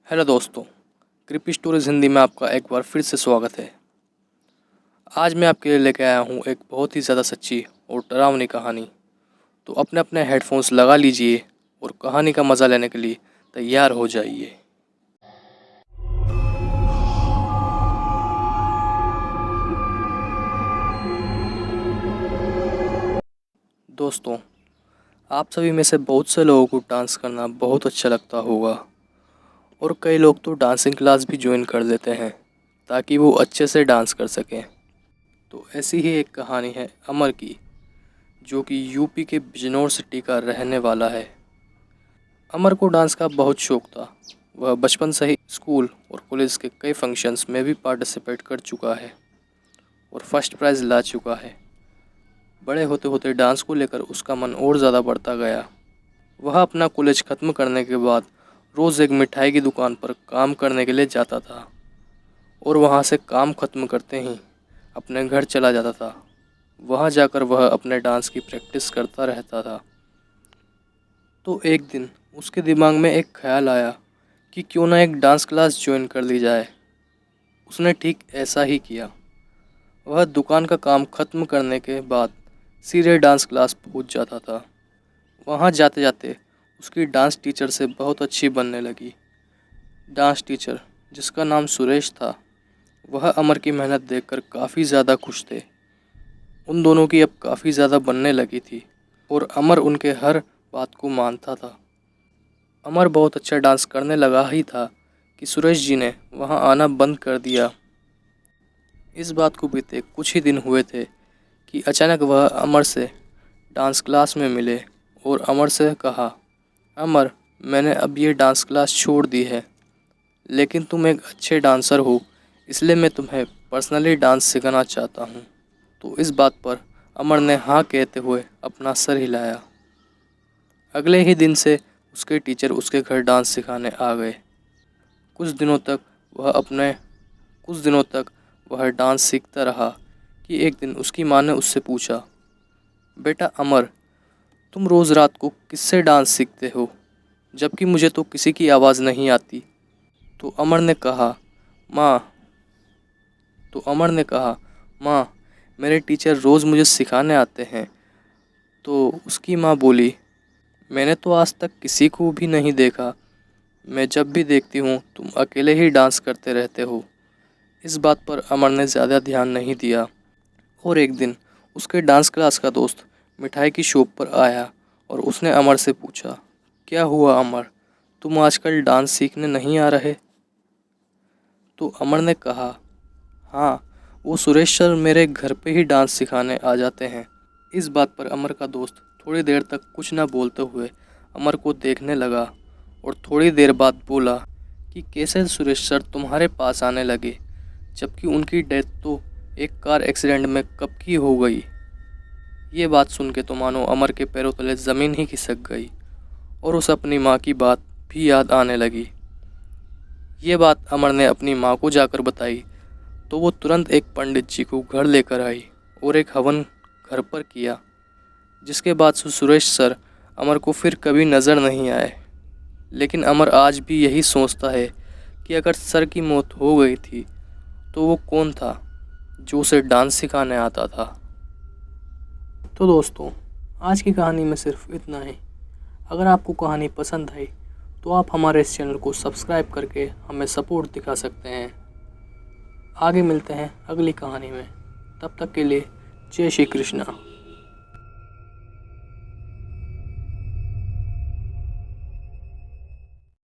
Hello दोस्तों, creepy stories Hindi में आपका एक बार फिर से स्वागत है। आज मैं आपके लिए लेकर आया हूँ एक बहुत ही ज़्यादा सच्ची और डरावनी कहानी। तो अपने अपने हेडफोन्स लगा लीजिए और कहानी का मज़ा लेने के लिए तैयार हो जाइए। दोस्तों, आप सभी में से बहुत से लोगों को डांस करना बहुत अच्छा लगता होगा और कई लोग तो डांसिंग क्लास भी ज्वाइन कर लेते हैं ताकि वो अच्छे से डांस कर सकें। तो ऐसी ही एक कहानी है अमर की, जो कि यूपी के बिजनौर सिटी का रहने वाला है। अमर को डांस का बहुत शौक था। वह बचपन से ही स्कूल और कॉलेज के कई फंक्शंस में भी पार्टिसिपेट कर चुका है और फर्स्ट प्राइज़ ला चुका है। बड़े होते होते डांस को लेकर उसका मन और ज़्यादा बढ़ता गया। वह अपना कॉलेज ख़त्म करने के बाद रोज़ एक मिठाई की दुकान पर काम करने के लिए जाता था और वहाँ से काम ख़त्म करते ही अपने घर चला जाता था। वहाँ जाकर वह अपने डांस की प्रैक्टिस करता रहता था। तो एक दिन उसके दिमाग में एक ख्याल आया कि क्यों ना एक डांस क्लास ज्वाइन कर ली जाए। उसने ठीक ऐसा ही किया। वह दुकान का काम ख़त्म करने के बाद सीधे डांस क्लास पहुंच जाता था। वहां जाते जाते उसकी डांस टीचर से बहुत अच्छी बनने लगी। डांस टीचर, जिसका नाम सुरेश था, वह अमर की मेहनत देखकर काफ़ी ज़्यादा खुश थे। उन दोनों की अब काफ़ी ज़्यादा बनने लगी थी और अमर उनके हर बात को मानता था। अमर बहुत अच्छा डांस करने लगा ही था कि सुरेश जी ने वहां आना बंद कर दिया। इस बात को बीते कुछ ही दिन हुए थे कि अचानक वह अमर से डांस क्लास में मिले और अमर से कहा, अमर, मैंने अब ये डांस क्लास छोड़ दी है, लेकिन तुम एक अच्छे डांसर हो, इसलिए मैं तुम्हें पर्सनली डांस सिखाना चाहता हूँ। तो इस बात पर अमर ने हाँ कहते हुए अपना सर हिलाया। अगले ही दिन से उसके टीचर उसके घर डांस सिखाने आ गए। कुछ दिनों तक वह डांस सीखता रहा कि एक दिन उसकी माँ ने उससे पूछा, बेटा अमर, तुम रोज़ रात को किससे डांस सीखते हो, जबकि मुझे तो किसी की आवाज़ नहीं आती। तो अमर ने कहा, माँ माँ, मेरे टीचर रोज़ मुझे सिखाने आते हैं। तो उसकी माँ बोली, मैंने तो आज तक किसी को भी नहीं देखा। मैं जब भी देखती हूँ तुम अकेले ही डांस करते रहते हो। इस बात पर अमर ने ज़्यादा ध्यान नहीं दिया और एक दिन उसके डांस क्लास का दोस्त मिठाई की शॉप पर आया और उसने अमर से पूछा, क्या हुआ अमर, तुम आजकल डांस सीखने नहीं आ रहे? तो अमर ने कहा, हाँ, वो सुरेश सर मेरे घर पे ही डांस सिखाने आ जाते हैं। इस बात पर अमर का दोस्त थोड़ी देर तक कुछ न बोलते हुए अमर को देखने लगा और थोड़ी देर बाद बोला कि कैसे सुरेश सर तुम्हारे पास आने लगे, जबकि उनकी डेथ तो एक कार एक्सीडेंट में कब की हो गई। ये बात सुन के तो मानो अमर के पैरों तले ज़मीन ही खिसक गई और उसे अपनी माँ की बात भी याद आने लगी। ये बात अमर ने अपनी माँ को जाकर बताई तो वो तुरंत एक पंडित जी को घर लेकर आई और एक हवन घर पर किया, जिसके बाद सुरेश सर अमर को फिर कभी नज़र नहीं आए। लेकिन अमर आज भी यही सोचता है कि अगर सर की मौत हो गई थी तो वो कौन था जो उसे डांस सिखाने आता था। तो दोस्तों, आज की कहानी में सिर्फ इतना ही। अगर आपको कहानी पसंद आई तो आप हमारे इस चैनल को सब्सक्राइब करके हमें सपोर्ट दिखा सकते हैं। आगे मिलते हैं अगली कहानी में। तब तक के लिए जय श्री कृष्णा।